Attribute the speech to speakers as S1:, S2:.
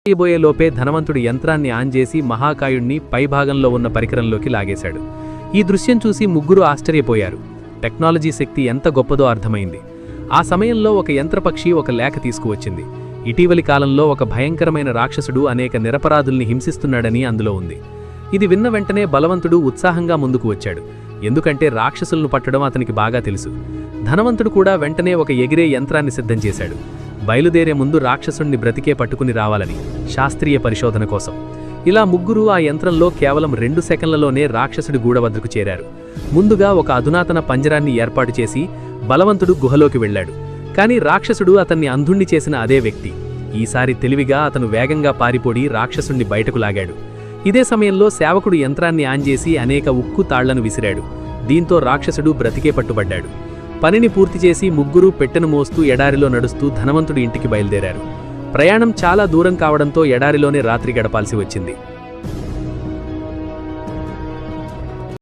S1: చేయబోయేలోపే ధనవంతుడు యంత్రాన్ని ఆన్ చేసి మహాకాయుణ్ణి పైభాగంలో ఉన్న పరికరంలోకి లాగేశాడు. ఈ దృశ్యం చూసి ముగ్గురు ఆశ్చర్యపోయారు. టెక్నాలజీ శక్తి ఎంత గొప్పదో అర్థమైంది. ఆ సమయంలో ఒక యంత్రపక్షి ఒక లేఖ తీసుకువచ్చింది. ఇటీవలి కాలంలో ఒక భయంకరమైన రాక్షసుడు అనేక నిరపరాధుల్ని హింసిస్తున్నాడని అందులో ఉంది. ఇది విన్న వెంటనే బలవంతుడు ఉత్సాహంగా ముందుకు వచ్చాడు. ఎందుకంటే రాక్షసులను పట్టడం అతనికి బాగా తెలుసు. ధనవంతుడు కూడా వెంటనే ఒక ఎగిరే యంత్రాన్ని సిద్ధం చేశాడు. బయలుదేరే ముందు రాక్షసుణ్ణి బ్రతికే పట్టుకుని రావాలని, శాస్త్రీయ పరిశోధన కోసం. ఇలా ముగ్గురు ఆ యంత్రంలో కేవలం 2 సెకన్లలోనే రాక్షసుడి గూడ వద్దకు చేరారు. ముందుగా ఒక అధునాతన పంజరాన్ని ఏర్పాటు చేసి బలవంతుడు గుహలోకి వెళ్లాడు. కానీ రాక్షసుడు అతన్ని అంధుణ్ణి చేసిన అదే వ్యక్తి. ఈసారి తెలివిగా అతను వేగంగా పారిపోడి రాక్షసుణ్ణి బయటకు లాగాడు. ఇదే సమయంలో సేవకుడు యంత్రాన్ని ఆన్ చేసి అనేక ఉక్కు తాళ్లను విసిరాడు. దీంతో రాక్షసుడు బ్రతికే పట్టుబడ్డాడు. పనిని పూర్తి చేసి ముగ్గురు పెట్టెను మోస్తూ ఎడారిలో నడుస్తూ ధనవంతుడి ఇంటికి బయలుదేరారు. ప్రయాణం చాలా దూరం కావడంతో ఎడారిలోనే రాత్రి గడపాల్సి వచ్చింది.